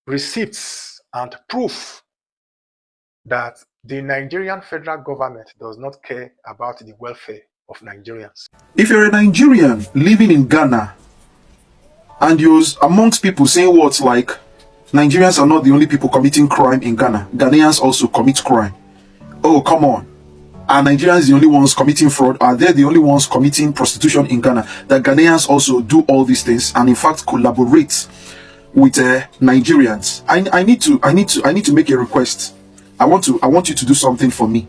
receipts and proof that the Nigerian federal government does not care about the welfare of Nigerians. If you're a Nigerian living in Ghana and you're amongst people saying words like Nigerians are not the only people committing crime in Ghana, Ghanaians also commit crime. Oh, come on. Are Nigerians the only ones committing fraud? Are they the only ones committing prostitution in Ghana? That Ghanaians also do all these things and in fact collaborate with Nigerians. I need to make a request. I want you to do something for me.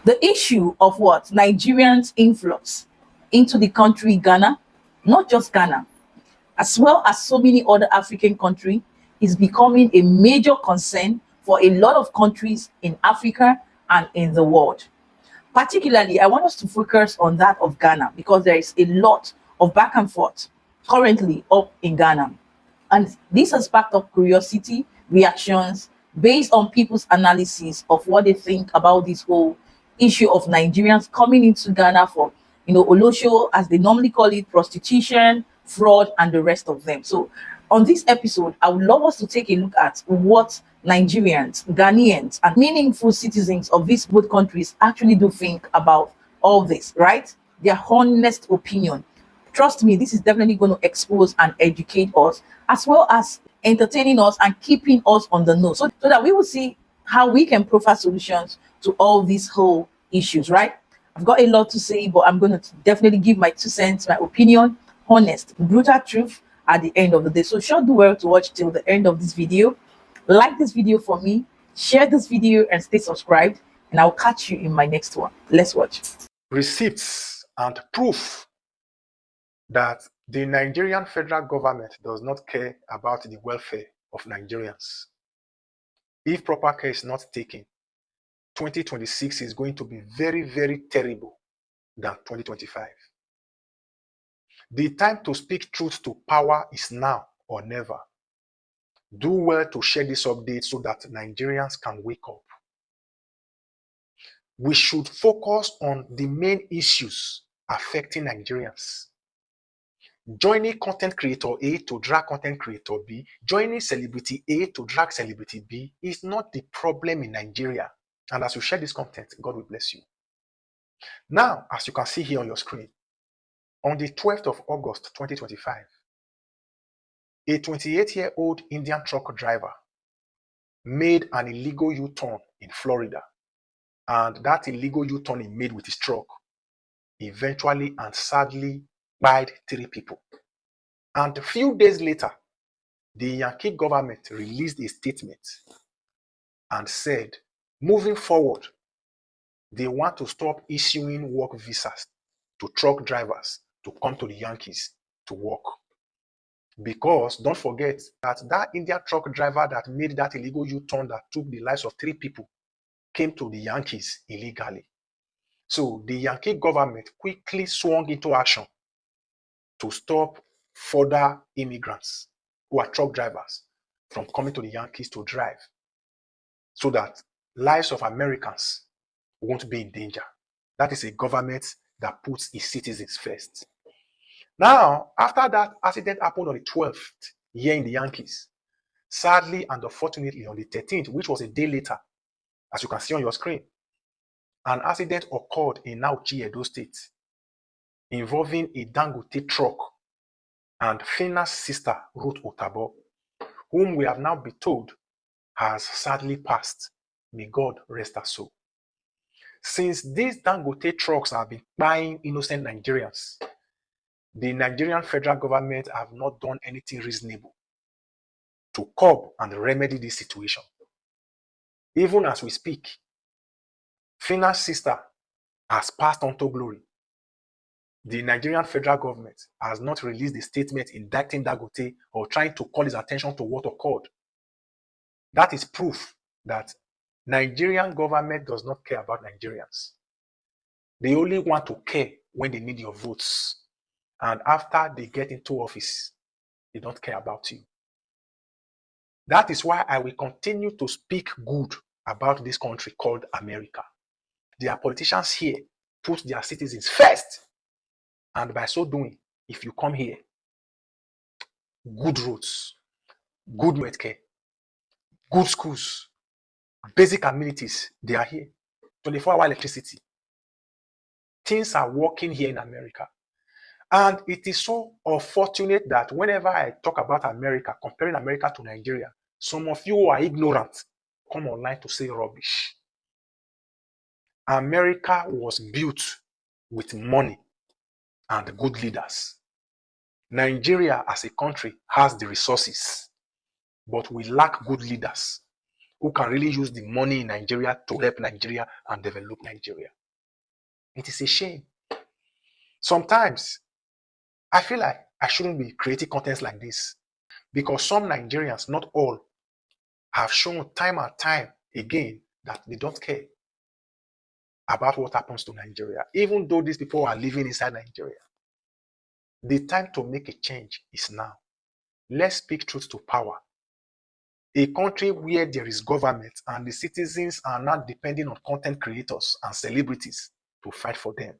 The issue of what Nigerians' influx into the country Ghana, not just Ghana, as well as so many other African countries, is becoming a major concern for a lot of countries in Africa and in the world. Particularly, I want us to focus on that of Ghana because there is a lot of back and forth currently up in Ghana. And this has sparked up curiosity, reactions, based on people's analysis of what they think about this whole issue of Nigerians coming into Ghana for, Olosho, as they normally call it, prostitution, fraud, and the rest of them. So on this episode, I would love us to take a look at what Nigerians, Ghanaians, and meaningful citizens of these both countries actually do think about all this, right? Their honest opinion. Trust me, this is definitely going to expose and educate us, as well as entertaining us and keeping us on the know, so that we will see how we can provide solutions to all these whole issues, right? I've got a lot to say, but I'm going to definitely give my 2 cents, my opinion, honest, brutal truth at the end of the day. So sure do well to watch till the end of this video. Like this video for me, share this video, and stay subscribed, and I'll catch you in my next one. Let's watch. Receipts and proof that the Nigerian federal government does not care about the welfare of Nigerians. If proper care is not taken, 2026 is going to be very, very terrible than 2025. The time to speak truth to power is now or never. Do well to share this update so that Nigerians can wake up. We should focus on the main issues affecting Nigerians. Joining content creator A to drag content creator B, joining celebrity A to drag celebrity B is not the problem in Nigeria. And as you share this content, God will bless you. Now, as you can see here on your screen, on the 12th of August 2025, a 28-year-old Indian truck driver made an illegal U-turn in Florida. And that illegal U-turn he made with his truck eventually and sadly killed 3 people. And a few days later, the Yankee government released a statement and said, moving forward, they want to stop issuing work visas to truck drivers to come to the Yankees to work. Because don't forget that Indian truck driver that made that illegal U-turn that took the lives of 3 people came to the Yankees illegally. So the Yankee government quickly swung into action to stop further immigrants who are truck drivers from coming to the Yankees to drive, so that lives of Americans won't be in danger. That is a government that puts its citizens first. Now, after that accident happened on the 12th here in the Yankees, sadly and unfortunately on the 13th, which was a day later, as you can see on your screen, an accident occurred in Nauchi, Edo State, involving a Dangote truck and Fina's sister, Ruth Otabo, whom we have now been told has sadly passed. May God rest her soul. Since these Dangote trucks have been buying innocent Nigerians, the Nigerian federal government have not done anything reasonable to curb and remedy this situation. Even as we speak, Fina's sister has passed on to glory. The Nigerian federal government has not released a statement indicting Dangote or trying to call his attention to what occurred. That is proof that Nigerian government does not care about Nigerians. They only want to care when they need your votes. And after they get into office, they don't care about you. That is why I will continue to speak good about this country called America. Their politicians here put their citizens first. And by so doing, if you come here, good roads, good healthcare, good schools, basic amenities, they are here. 24-hour electricity. Things are working here in America. And it is so unfortunate that whenever I talk about America, comparing America to Nigeria, some of you who are ignorant come online to say rubbish. America was built with money and good leaders. Nigeria as a country has the resources, but we lack good leaders who can really use the money in Nigeria to help Nigeria and develop Nigeria. It is a shame. Sometimes I feel like I shouldn't be creating contents like this because some Nigerians, not all, have shown time and time again that they don't care about what happens to Nigeria, even though these people are living inside Nigeria. The time to make a change is now. Let's speak truth to power. A country where there is government and the citizens are not depending on content creators and celebrities to fight for them,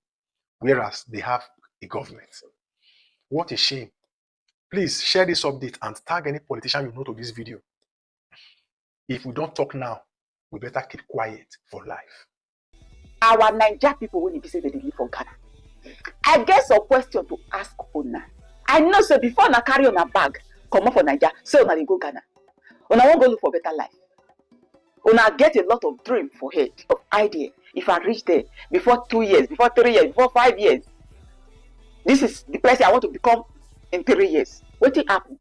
whereas they have a government. What a shame. Please share this update and tag any politician you know to this video. If we don't talk now, we better keep quiet for life. Our Naija people, when you say they live for Ghana, I get some question to ask una. I know, so before na carry on a bag, come up for Naija, say una dey go Ghana. Una won't go look for better life. Una get a lot of dream for head, of idea. If I reach there before 2 years, before 3 years, before 5 years, this is the person I want to become in 3 years. What will happen?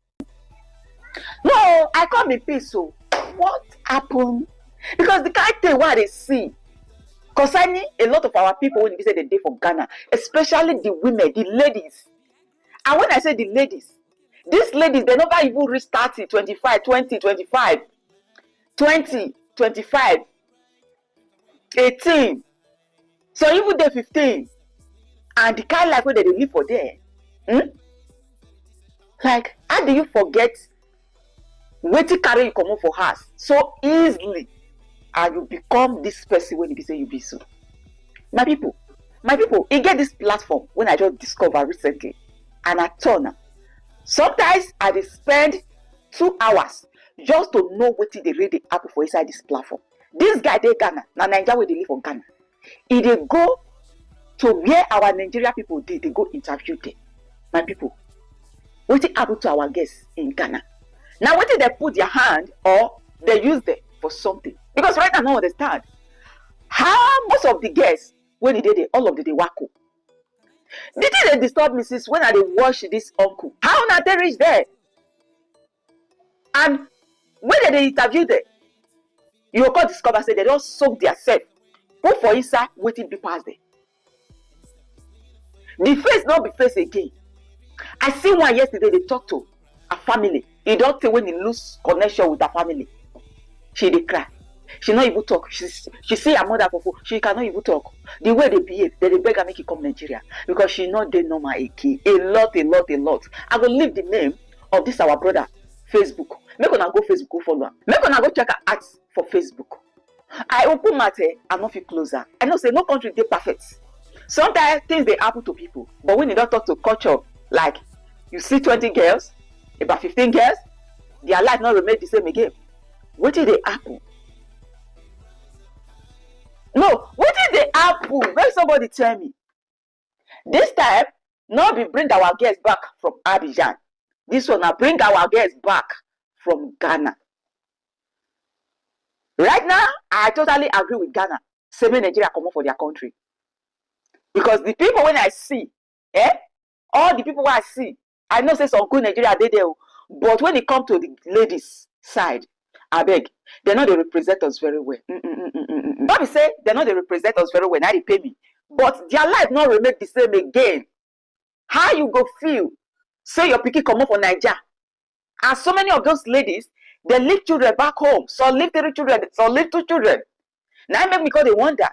No, I can't be peace. So what happened? Because the kind of thing what they see concerning a lot of our people when we say the day for Ghana, especially the women, the ladies. And when I say the ladies, these ladies, they never even reach 30, 25, 20, 25, 20, 25, 18. So even the 15. And the kind of life where they live for there. Like, how do you forget what to carry you come up for house so easily? And you become this person when you say you be so. My people, you get this platform when I just discovered recently. And I turn. Sometimes I dey spend 2 hours just to know what they really happen for inside this platform. This guy dey Ghana, na Naija where they live for Ghana. He dey go to where our Nigeria people dey, they go interview them. My people, what happen to our guests in Ghana? Now what did they put their hand or they use them for something? Because right now I don't understand how most of the guests when they did all of the wako. Did they disturb me since when I dey watch this uncle? How now they reach there? And when they interview them, you will come discover say they don't soak themselves. Put for inside waiting be past there. The face not be face again. I see one yesterday, they talk to a family. He don't tell when he lose connection with the family. She dey cry. She not even talk. She see her mother for food. She cannot even talk. The way they behave, they beg her make it come Nigeria. Because she not dey normal again. A lot. I will leave the name of this our brother Facebook. Make una go Facebook, go follow am. Make una go check her ads for Facebook. I open my head, I not feel closer. I know say no country dey perfect. Sometimes things they happen to people. But when you don't talk to culture, like you see 20 girls, about 15 girls, their life not remain the same again. What did they happen? No, what did they happen? When somebody tell me. This time, not be bring our guests back from Abidjan. This one now bring our guests back from Ghana. Right now, I totally agree with Ghana. Same Nigeria come up for their country. Because the people when I see, all the people when I see, I know say some good Nigeria they there. But when it comes to the ladies side, I beg, they know they represent us very well. Not be say they know they represent us very well. Now they pay me, but their life not remain the same again. How you go feel? Say your pikin come up for Naija, and so many of those ladies they leave children back home. So leave 3 children, so leave 2 children. Now it make me call they wonder.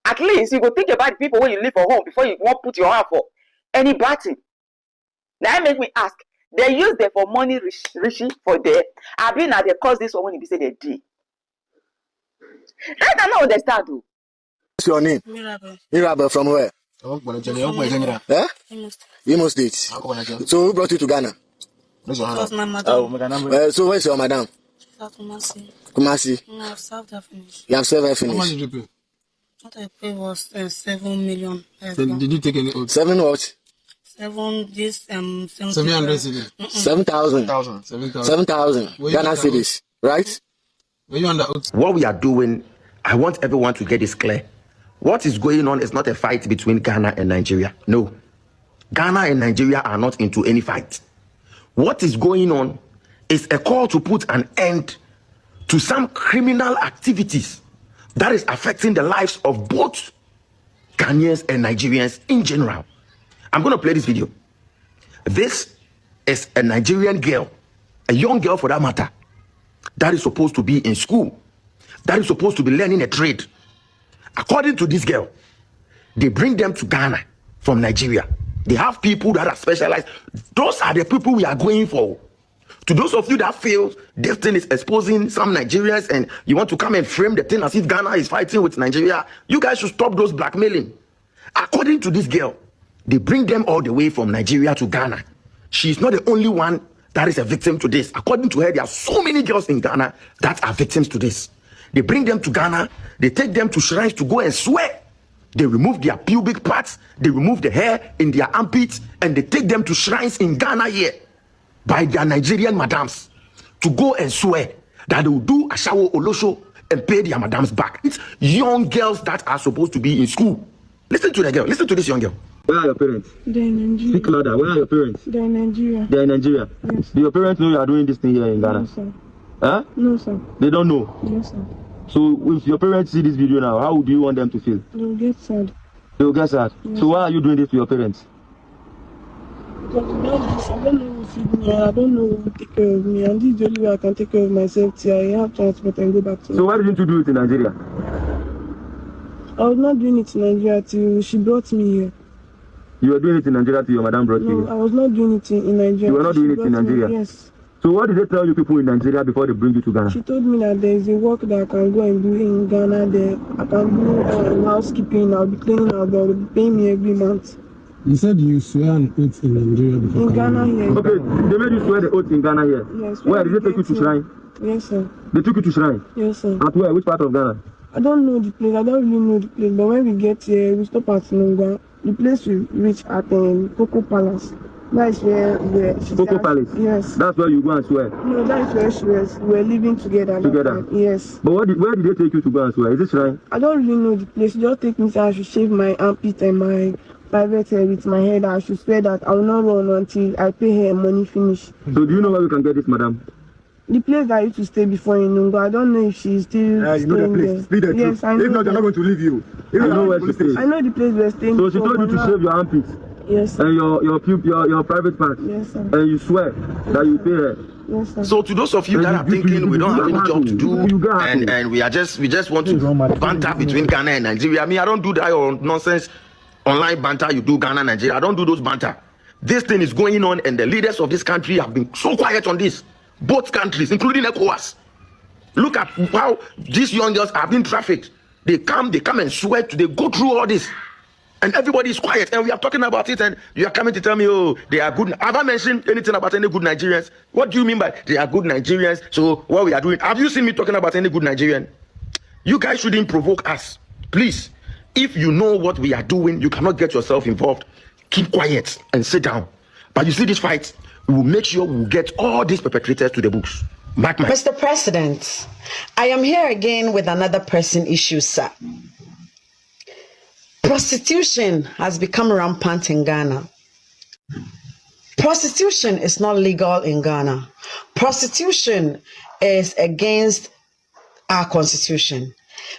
At least you go think about the people when you leave for home before you want put your hand for any batting. Now it make me ask. They use them for money, rishi for there. I've been at the cause this one when you say they did. That I don't understand. Oh. What's your name? Mirabel. Mirabel from where? Eh? Imo State. So who brought you to Ghana? Because my madam. So where's your madam? She's at Kumasi. Kumasi. I have served her finish. You have served her How much finished. did you pay? What I paid was 7 million. So did you take any oath? 7 what? 700 cities. 7,000. 7,000. Ghana cedis, right? Were you under oath? What we are doing, I want everyone to get this clear. What is going on is not a fight between Ghana and Nigeria. No. Ghana and Nigeria are not into any fight. What is going on is a call to put an end to some criminal activities that is affecting the lives of both Ghanaians and Nigerians in general. I'm going to play this video. This is a Nigerian girl, a young girl for that matter, that is supposed to be in school, that is supposed to be learning a trade. According to this girl, they bring them to Ghana from Nigeria. They have people that are specialized. Those are the people we are going for. To those of you that feel this thing is exposing some Nigerians and you want to come and frame the thing as if Ghana is fighting with Nigeria, you guys should stop those blackmailing. According to this girl, they bring them all the way from Nigeria to Ghana. She's not the only one that is a victim to this. According to her, there are so many girls in Ghana that are victims to this. They bring them to Ghana, they take them to shrines to go and swear. They remove their pubic parts, they remove the hair in their armpits, and they take them to shrines in Ghana here by their Nigerian madams to go and swear that they will do a shower Olosho and pay their madams back. It's young girls that are supposed to be in school. Listen to the girl, listen to this young girl. Where are your parents? They're in Nigeria. Speak louder. Where are your parents? They're in Nigeria. They are in Nigeria. Yes. Do your parents know you are doing this thing here in Ghana? No, sir. Huh? No, sir. They don't know. Yes, sir. So if your parents see this video now, how do you want them to feel? They'll get sad. They will get sad. Yes. So why are you doing this to your parents? But I don't know who feed me. I don't know who will take care of me. And this is the only way I can take care of myself till I have transport and go back to So why didn't you do it in Nigeria? I was not doing it in Nigeria till she brought me here. You were doing it in Nigeria till your madam brought you No, here. I was not doing it in Nigeria. You were not She doing it in brought me- Nigeria? Yes. So what did they tell you people in Nigeria before they bring you to Ghana? She told me that there is a work that I can go and do in Ghana. There, I can do housekeeping. I'll be cleaning. I'll be paying me every month. You said you swear an oath in Nigeria before In Ghana here. Okay, they made you swear the oath in Ghana here. Yes. Where did they take you to shrine? Yes, sir. They took you to shrine? Yes, sir. At where? Which part of Ghana? I don't know the place. I don't really know the place. But when we get here, we stop at Nunga. The place we reach at Coco Palace. That is where she Coco started. Palace? Yes. That's where you go and swear? No, that is where she was. We were living together. Together? Yes. But where did they take you to go and swear? Is it shrine? I don't really know the place. Just take me so I should shave my armpit and my private hair with my hair. I should swear that I will not run until I pay her money finish. So do you know where we can get this, madam? The place that I used to stay before in Nunga, I don't know if she's still You know the staying place. there. Speak the Yes, truth. I know. If not, they're not going to leave you. You know where she stays. I know the place we're staying. So she before, told you but to now- shave your armpits Yes, sir. and your private parts. Yes, sir. And you swear that you pay her. Yes, sir. So to those of you that are thinking we don't have any job to do and we just want to banter between Ghana and Nigeria. I mean, I don't do that or nonsense online banter you do Ghana, Nigeria. I don't do those banter. This thing is going on and the leaders of this country have been so quiet on this. Both countries, including ECOWAS. Look at how these young girls have been trafficked. They come and sweat, they go through all this. And everybody is quiet. And we are talking about it and you are coming to tell me, oh, they are good. Have I mentioned anything about any good Nigerians? What do you mean by they are good Nigerians? So what we are doing, have you seen me talking about any good Nigerian? You guys shouldn't provoke us. Please, if you know what we are doing, you cannot get yourself involved. Keep quiet and sit down. But you see this fight, we will make sure we will get all these perpetrators to the books. Mark my Mr. President, I am here again with another pressing issue, sir. Prostitution has become rampant in Ghana. Prostitution is not legal in Ghana. Prostitution is against our constitution.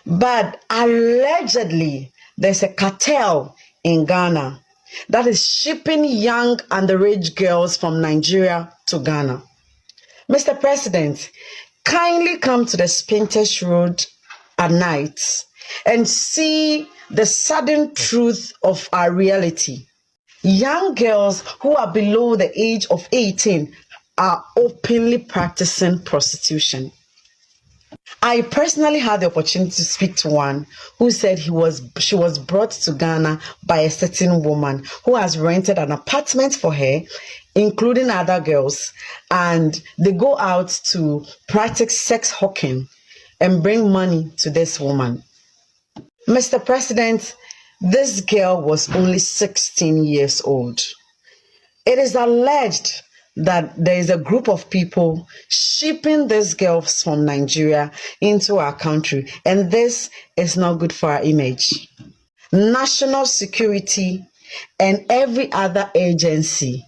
But allegedly, there's a cartel in Ghana that is shipping young underage girls from Nigeria to Ghana. Mr. President, kindly come to the Spintesh Road at night and see the sudden truth of our reality. Young girls who are below the age of 18 are openly practicing prostitution. I personally had the opportunity to speak to one who said she was brought to Ghana by a certain woman who has rented an apartment for her, including other girls, and they go out to practice sex hawking and bring money to this woman. Mr. President, this girl was only 16 years old. It is alleged that there is a group of people shipping these girls from Nigeria into our country, and this is not good for our image. National security and every other agency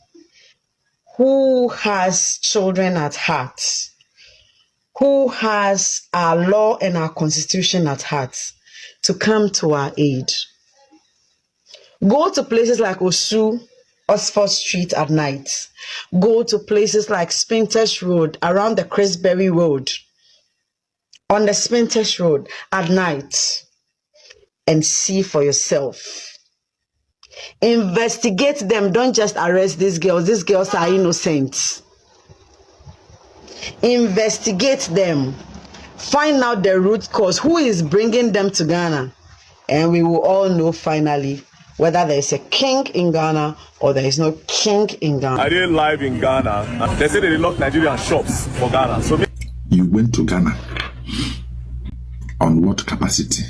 who has children at heart, who has our law and our constitution at heart, to come to our aid. Go to places like Osu, Oxford Street at night. Go to places like Spintesh Road, around the Chrisberry Road, on the Spintesh Road at night, and see for yourself. Investigate them. Don't just arrest these girls. These girls are innocent. Investigate them. Find out the root cause. Who is bringing them to Ghana? And we will all know finally whether there is a king in Ghana or there is no king in Ghana. I didn't live in Ghana. They say they locked Nigerian shops for Ghana. So you went to Ghana. On what capacity?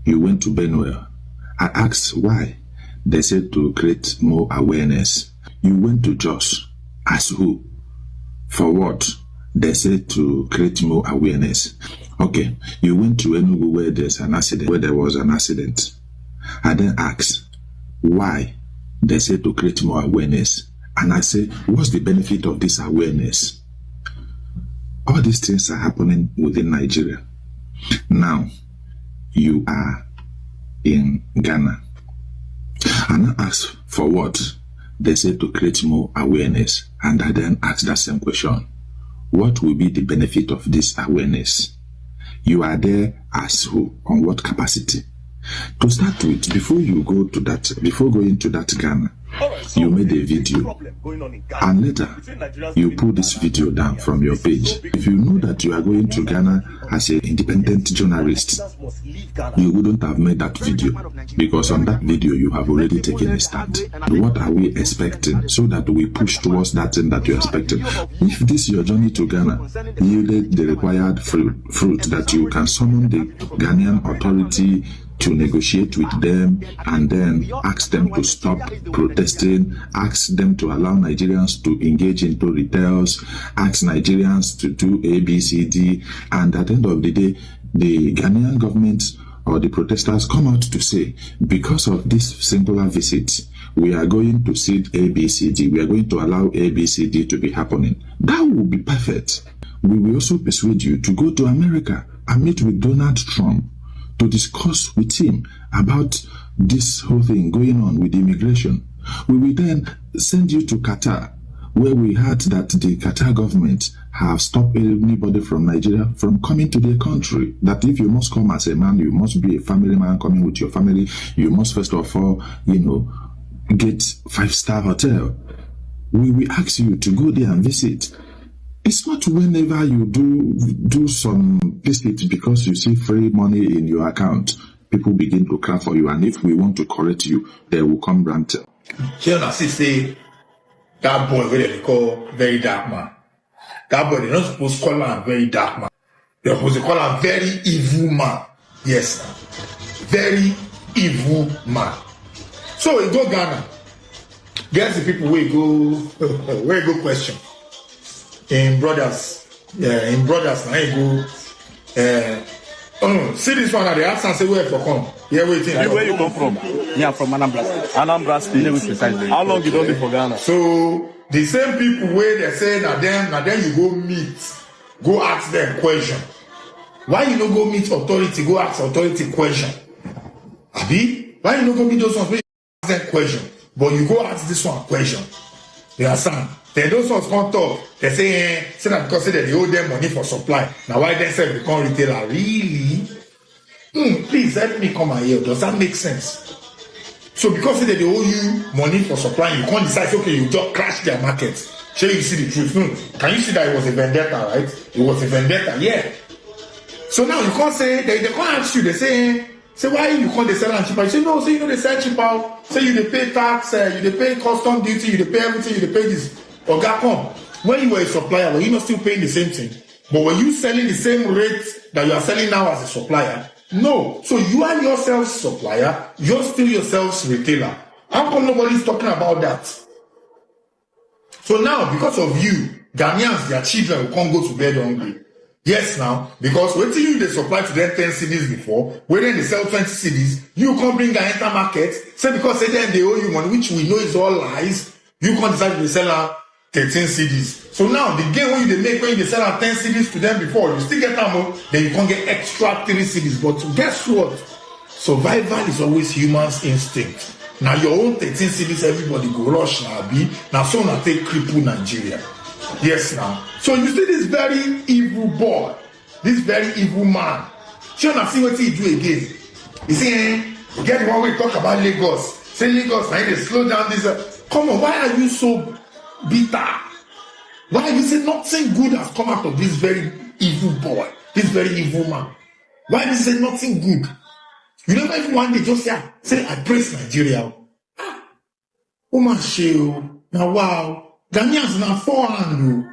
You went to Benue. I asked why. They said to create more awareness. You went to Jos. As who? For what? They said to create more awareness. Okay, you went to Enugu where there's an accident, where there was an accident. I then asked why. They said to create more awareness. And I say, what's the benefit of this awareness? All these things are happening within Nigeria. Now, you are in Ghana. And I asked for what? They said to create more awareness. And I then asked that same question. What will be the benefit of this awareness? You are there as who? On what capacity? To start with, before you go to that, before going to that Ghana, you made a video, and later you put this video down from your page. If you know that you are going to Ghana as an independent journalist, you wouldn't have made that video, because on that video you have already taken a stand. What are we expecting so that we push towards that thing that you're expecting? If this your journey to Ghana yielded the required fruit that you can summon the Ghanaian authority to negotiate with them and then ask them to stop protesting, ask them to allow Nigerians to engage into retails, ask Nigerians to do A, B, C, D, and at the end of the day, the Ghanaian government or the protesters come out to say, because of this singular visit, we are going to cede A, B, C, D. We are going to allow A, B, C, D to be happening. That will be perfect. We will also persuade you to go to America and meet with Donald Trump to discuss with him about this whole thing going on with immigration. We will then send you to Qatar, where we heard that the Qatar government have stopped anybody from Nigeria from coming to their country. That if you must come as a man, you must be a family man coming with your family. You must first of all, get 5-star hotel. We will ask you to go there and visit. It's not whenever you do some visit because you see free money in your account, people begin to cry for you, and if we want to correct you, they will come ranting. Here I say that boy where they call very dark man. That boy, they're not supposed to call him very dark man. They're supposed to call him very evil man. Yes, very evil man. So we go Ghana. Guess the people where go question. In brothers, now you go. See this one at the ask and say where for come. Yeah, waiting. Where you come from? Yeah, I'm from Anambra State. Anambra State. How long you don't live for Ghana? So the same people where they say now then you go meet, go ask them question. Why you don't go meet authority? Go ask authority question. Abi, why you don't go meet those ones? Ask them question, but you go ask this one question. You understand? Then those ones come talk. They say that because they owe them money for supply. Now why they say become retailer? Really? Please help me come and hear. Does that make sense? So because they owe you money for supply, you can't decide, okay, you just crash their market. Shall you see the truth? Can you see that it was a vendetta, right? It was a vendetta, yeah. So now you can't say, they can't ask you, they say why you can't they sell and cheaper? You say no, say you know they sell cheaper. Say you they pay tax, you they pay custom duty, you they pay everything, you they pay this. Oga come. When you were a supplier, were you not still paying the same thing? But were you selling the same rate that you are selling now as a supplier? No. So you are yourself supplier, you're still yourself retailer. How come nobody's talking about that? So now, because of you, Ghanaians, their children will come go to bed hungry. Yes, now, because wait till you they supply to them 10 CDs before, when they sell 20 CDs, you can't bring an enter market, say because say then they owe you money, which we know is all lies, you can't decide to sell out 13 CDs. So now, the gain when you make when you sell out 10 CDs to them before, you still get them, then you can't get extra 3 CDs. But guess what? Survival is always human's instinct. Now your own 13 CDs, everybody go rush now, be now so now take cripple Nigeria. Yes, now. So you see this very evil boy, this very evil man. Sure, now see what he do again. You see, get the one we talk about Lagos. Say Lagos, now they slow down this. Come on, why are you so bitter? Why you say nothing good has come out of this very evil boy, this very evil man? Why you say nothing good? You never even one day just say I praise Nigeria. Oh my shit, now wow. Ghanaians na forehand.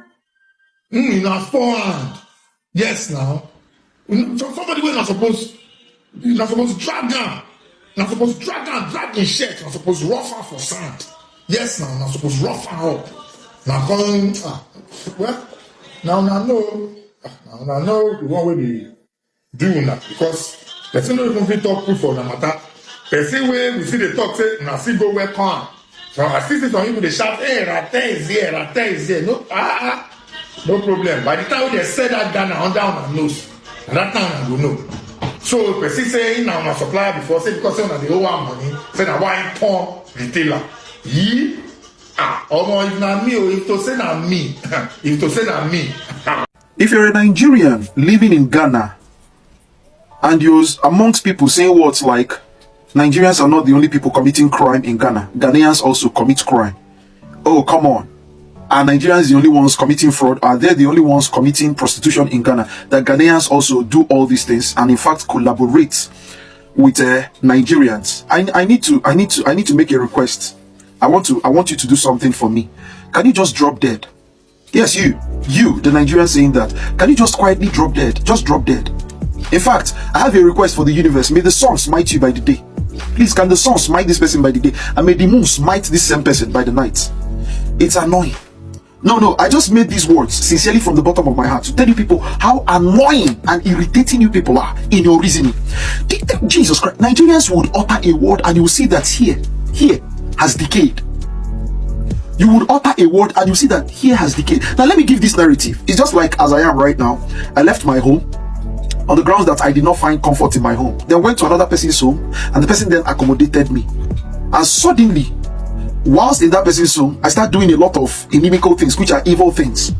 Na forehand. Yes, now. So somebody was not supposed to drag down. Not supposed to drag down, drag in shirt. Not supposed to rough her for sand. Yes, now. Not supposed to rough her up. Now come, well, now no. Now no, the one way we do that because person don't even fit talk good for the matter. Person where we see the talk say, now see go where come. So I see some people they shout, hey, Rate is here, Rate is here. No, no problem. By the time they say that Ghana on down and nose, that time I will know. So person say now my supplier before say because say the whole money, say na wine porn retailer. If not me, or if to say na me, if to say na me. If you're a Nigerian living in Ghana and you're amongst people saying words like Nigerians are not the only people committing crime in Ghana, Ghanaians also commit crime. Oh, come on. Are Nigerians the only ones committing fraud? Are they the only ones committing prostitution in Ghana? That Ghanaians also do all these things and in fact collaborate with Nigerians. I need to make a request. I want you to do something for me. Can you just drop dead? Yes, you, the Nigerian saying that. Can you just quietly drop dead? Just drop dead. In fact, I have a request for the universe. May the sun smite you by the day. Please, can the sun smite this person by the day? And may the moon smite this same person by the night. It's annoying. No, I just made these words sincerely from the bottom of my heart to tell you people how annoying and irritating you people are in your reasoning. Jesus Christ, Nigerians would utter a word and you will see that here has decayed. You would utter a word and you see that here has decayed. Now let me give this narrative. It's just like as I am right now. I left my home on the grounds that I did not find comfort in my home. Then went to another person's home and the person then accommodated me. And suddenly, whilst in that person's home, I start doing a lot of inimical things, which are evil things.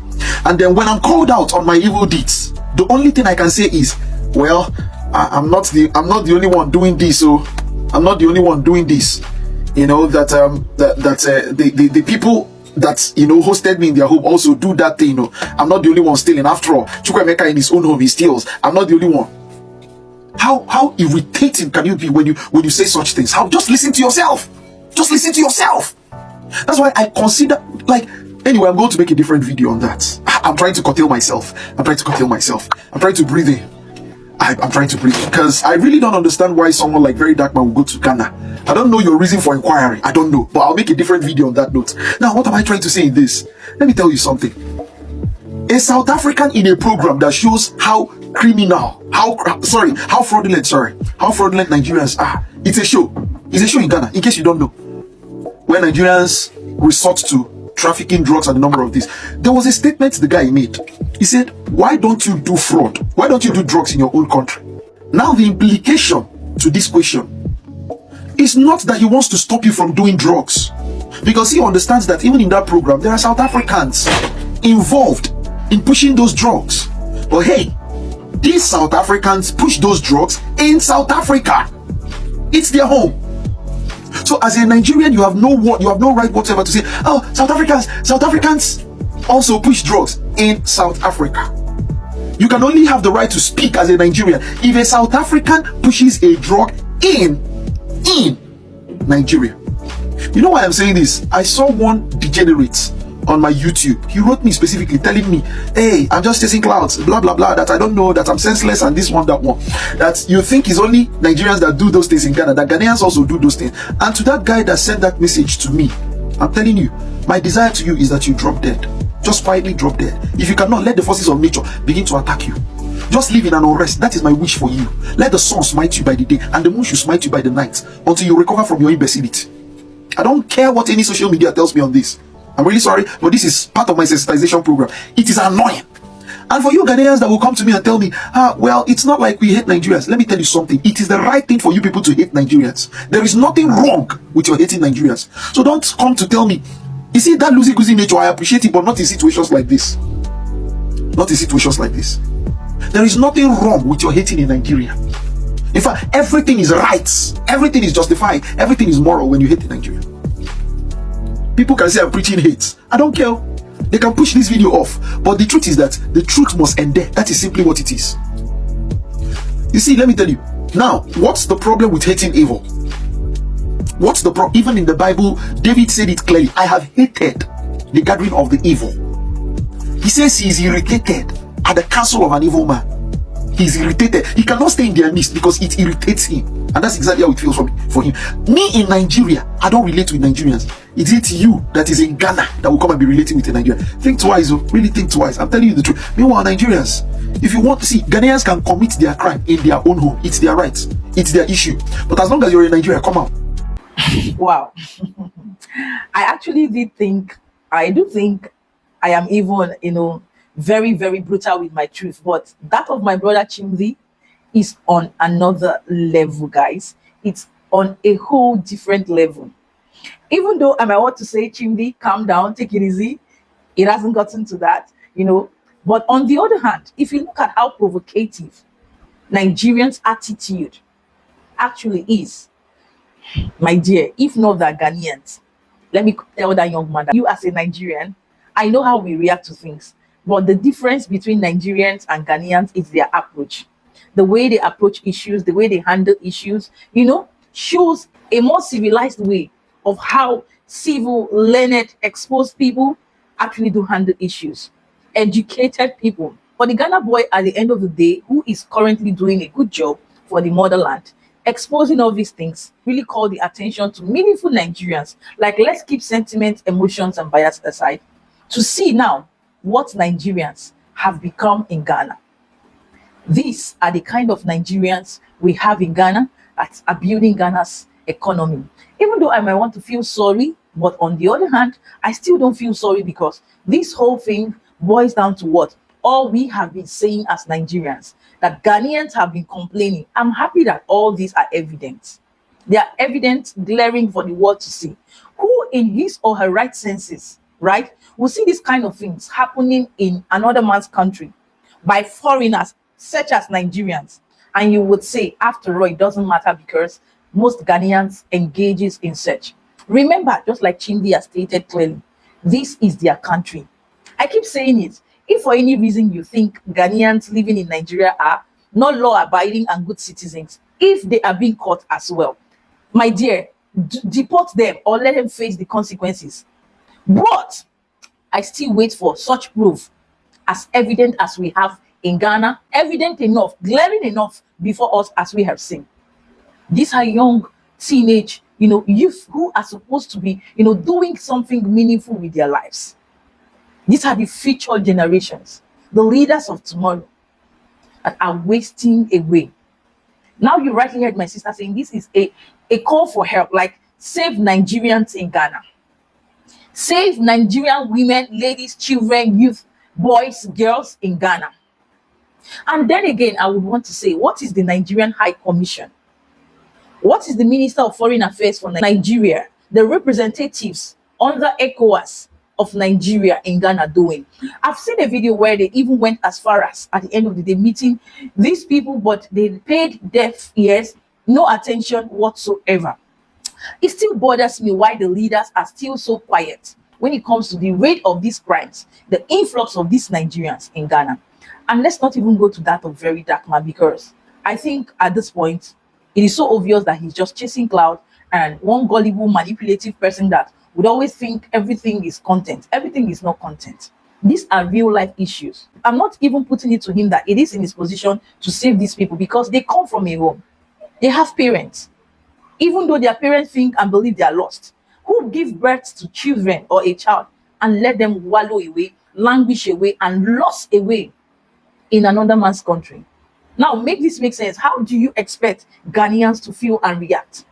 And then when I'm called out on my evil deeds, the only thing I can say is, well, I'm not the only one doing this. So I'm not the only one doing this. You know that the people that hosted me in their home also do that thing. I'm not the only one stealing. After all, Chukwemeka in his own home he steals. I'm not the only one. How irritating can you be when you say such things? Just listen to yourself. Just listen to yourself. That's why I consider anyway. I'm going to make a different video on that. I'm trying to curtail myself. I'm trying to breathe in. I'm trying to breathe because I really don't understand why someone like Very Dark Man will go to Ghana. I don't know your reason for inquiry. I don't know, but I'll make a different video on that note. Now, what am I trying to say in this? Let me tell you something. A South African in a program that shows how fraudulent Nigerians are. It's a show in Ghana, in case you don't know, where Nigerians resort to trafficking drugs and a number of these. There was a statement the guy made. He said, why don't you do fraud? Why don't you do drugs in your own country? Now the implication to this question is not that he wants to stop you from doing drugs, because he understands that even in that program there are South Africans involved in pushing those drugs. But hey, these South Africans push those drugs in South Africa. It's their home. So as a Nigerian, you have no right whatsoever to say, oh, South Africans also push drugs in South Africa. You can only have the right to speak as a Nigerian if a South African pushes a drug in Nigeria. You know why I'm saying this? I saw one degenerate on my YouTube. He wrote me specifically telling me, hey, I'm just chasing clouds, blah blah blah, that I don't know, that I'm senseless, and this one, that one. That you think it's only Nigerians that do those things in Ghana, that Ghanaians also do those things. And to that guy that sent that message to me, I'm telling you, my desire to you is that you drop dead. Just quietly drop dead. If you cannot, let the forces of nature begin to attack you. Just live in an unrest. That is my wish for you. Let the sun smite you by the day and the moon should smite you by the night until you recover from your imbecility. I don't care what any social media tells me on this. I'm really sorry, but this is part of my sensitization program. It is annoying. And for you Ghanaians that will come to me and tell me, well, it's not like we hate Nigerians. Let me tell you something. It is the right thing for you people to hate Nigerians. There is nothing wrong with your hating Nigerians. So don't come to tell me, you see that loosey-goosey nature, I appreciate it, but not in situations like this. Not in situations like this. There is nothing wrong with your hating in Nigeria. In fact, everything is right. Everything is justified. Everything is moral when you hate in Nigeria. People can say I'm preaching hate. I don't care. They can push this video off. But the truth is that the truth must end there. That is simply what it is. You see, let me tell you. Now, what's the problem with hating evil? What's the problem? Even in the Bible, David said it clearly. I have hated the gathering of the evil. He says he is irritated at the counsel of an evil man. He's irritated. He cannot stay in their midst because it irritates him. And that's exactly how it feels for him. Me in Nigeria, I don't relate with Nigerians. Is it you that is in Ghana that will come and be relating with a Nigerian? Think twice, oh. Really think twice. I'm telling you the truth. Meanwhile, Nigerians, if you want to see, Ghanaians can commit their crime in their own home. It's their right. It's their issue. But as long as you're in Nigeria, come out. Wow. I do think I am even, very, very brutal with my truth. But that of my brother Chimdi is on another level, guys. It's on a whole different level. Even though I might want to say, Chimdi, calm down, take it easy. It hasn't gotten to that, But on the other hand, if you look at how provocative Nigerians' attitude actually is, my dear, if not that Ghanaians, let me tell that young man that you as a Nigerian, I know how we react to things. But the difference between Nigerians and Ghanaians is their approach. The way they approach issues, the way they handle issues, shows a more civilized way of how civil, learned, exposed people actually do handle issues. Educated people. For the Ghana boy, at the end of the day, who is currently doing a good job for the motherland, exposing all these things, really call the attention to meaningful Nigerians. Like, let's keep sentiment, emotions, and bias aside to see now what Nigerians have become in Ghana. These are the kind of Nigerians we have in Ghana that are building Ghana's economy. Even though I might want to feel sorry, but on the other hand, I still don't feel sorry because this whole thing boils down to what? All we have been saying as Nigerians, that Ghanaians have been complaining. I'm happy that all these are evident. They are evident, glaring for the world to see. Who in his or her right senses, right, will see these kind of things happening in another man's country by foreigners such as Nigerians, and you would say, after all, it doesn't matter because most Ghanaians engages in such. Remember, just like Chimdi has stated clearly, this is their country. I keep saying it. If for any reason you think Ghanaians living in Nigeria are not law-abiding and good citizens, if they are being caught as well, my dear, deport them or let them face the consequences. But I still wait for such proof as evident as we have in Ghana, evident enough, glaring enough before us as we have seen. These are young teenage, youth who are supposed to be, doing something meaningful with their lives. These are the future generations, the leaders of tomorrow, that are wasting away. Now you rightly heard my sister saying this is a call for help, like save Nigerians in Ghana. Save Nigerian women, ladies, children, youth, boys, girls in Ghana. And then again, I would want to say, what is the Nigerian High Commission? What is the Minister of Foreign Affairs for Nigeria, the representatives under ECOWAS of Nigeria in Ghana doing? I've seen a video where they even went as far as, at the end of the day, meeting these people, but they paid deaf ears, no attention whatsoever. It still bothers me why the leaders are still so quiet when it comes to the rate of these crimes, the influx of these Nigerians in Ghana. And let's not even go to that of very dark man, because I think at this point, it is so obvious that he's just chasing cloud, and one gullible, manipulative person that would always think everything is content. Everything is not content. These are real life issues. I'm not even putting it to him that it is in his position to save these people, because they come from a home. They have parents. Even though their parents think and believe they are lost, who give birth to children or a child and let them wallow away, languish away, and lost away in another man's country? Now, make this make sense. How do you expect Ghanaians to feel and react?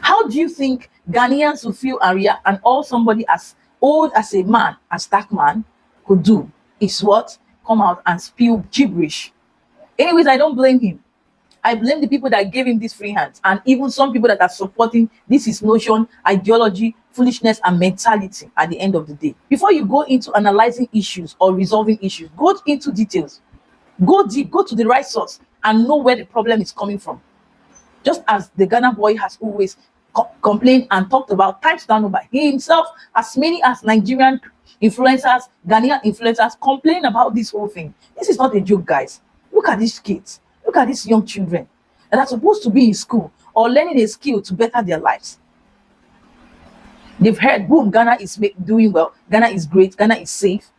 How do you think Ghanaians will feel and react, and all somebody as old as a man, as that man, could do is what? Come out and spew gibberish. Anyways, I don't blame him. I blame the people that gave him this free hand, and even some people that are supporting this his notion, ideology, foolishness, and mentality at the end of the day. Before you go into analyzing issues or resolving issues, go into details. Go deep, go to the right source, and know where the problem is coming from. Just as the Ghana boy has always complained and talked about times down over, he himself, as many as Nigerian influencers, Ghanaian influencers, complain about this whole thing. This is not a joke, guys. Look at these kids. Look at these young children that are supposed to be in school or learning a skill to better their lives. They've heard, boom, Ghana is doing well, Ghana is great, Ghana is safe,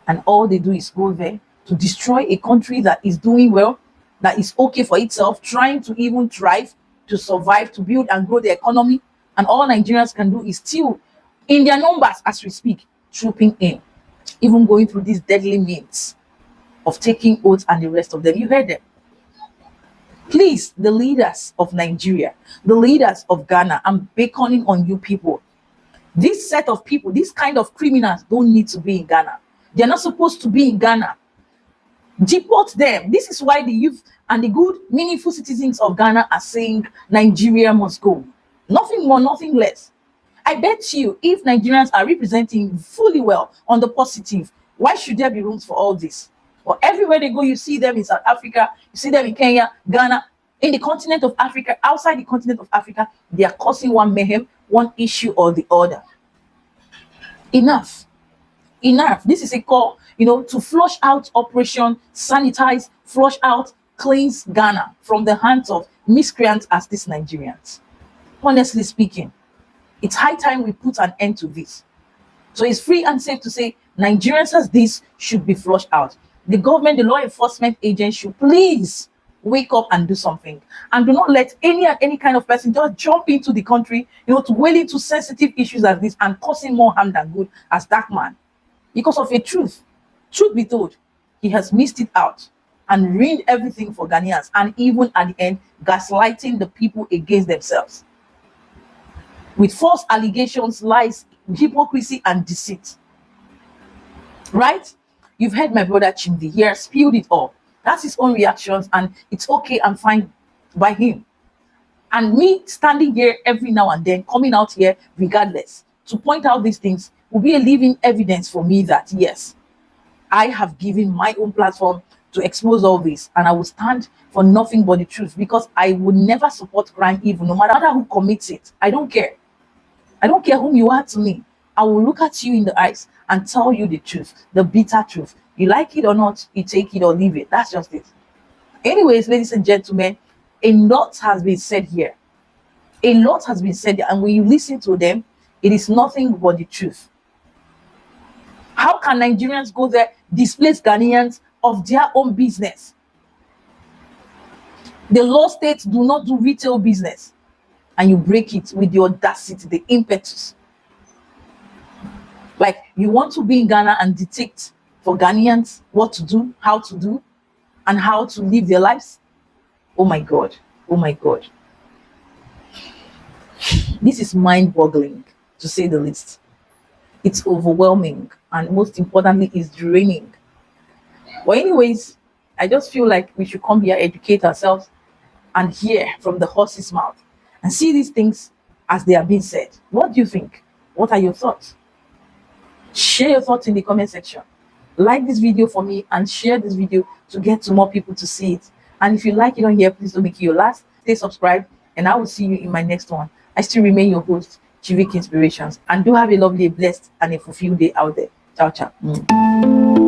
and all they do is go there to destroy a country that is doing well, that is okay for itself, trying to even thrive, to survive, to build and grow the economy. And all Nigerians can do is still, in their numbers as we speak, trooping in, even going through these deadly means of taking oaths and the rest of them. You heard them. Please, the leaders of Nigeria, the leaders of Ghana, I'm beckoning on you people. This set of people, this kind of criminals, don't need to be in Ghana. They're not supposed to be in Ghana. Deport them. This is why the youth and the good, meaningful citizens of Ghana are saying Nigeria must go. Nothing more, nothing less. I bet you, if Nigerians are representing fully well on the positive, why should there be rooms for all this? Well, everywhere they go, you see them in South Africa, you see them in Kenya, Ghana, in the continent of Africa, outside the continent of Africa, they are causing one mayhem, one issue or the other. Enough. Enough. This is a call, to flush out Operation Sanitize, flush out, cleanse Ghana from the hands of miscreants as these Nigerians. Honestly speaking, it's high time we put an end to this. So it's free and safe to say Nigerians as this should be flushed out. The government, the law enforcement agents should please wake up and do something. And do not let any kind of person just jump into the country, to wade into sensitive issues like this and causing more harm than good as that man. Because of a truth. Truth be told, he has missed it out and ruined everything for Ghanaians, and even at the end, gaslighting the people against themselves. With false allegations, lies, hypocrisy, and deceit. Right? You've heard my brother Chimdi. He has spilled it all. That's his own reactions, and it's okay and fine by him. And me standing here every now and then, coming out here regardless, to point out these things will be a living evidence for me that, yes, I have given my own platform to expose all this, and I will stand for nothing but the truth, because I would never support crime evil, no matter who commits it. I don't care. I don't care whom you are to me. I will look at you in the eyes and tell you the truth, the bitter truth. You like it or not, you take it or leave it. That's just it. Anyways, ladies and gentlemen, a lot has been said here. A lot has been said here, and when you listen to them, it is nothing but the truth. How can Nigerians go there, displace Ghanaians of their own business? The law states do not do retail business, and you break it with the audacity, the impetus. Like, you want to be in Ghana and dictate for Ghanaians what to do, how to do, and how to live their lives? Oh my God. Oh my God. This is mind-boggling, to say the least. It's overwhelming, and most importantly, it's draining. But anyways, I just feel like we should come here, educate ourselves, and hear from the horse's mouth, and see these things as they are being said. What do you think? What are your thoughts? Share your thoughts in the comment section. Like this video for me and share this video to get to more people to see it. And if you like it on here, please don't make it your last. Stay subscribed, and I will see you in my next one. I still remain your host, Chivik Inspirations, and do have a lovely, blessed, and a fulfilled day out there. Ciao, ciao.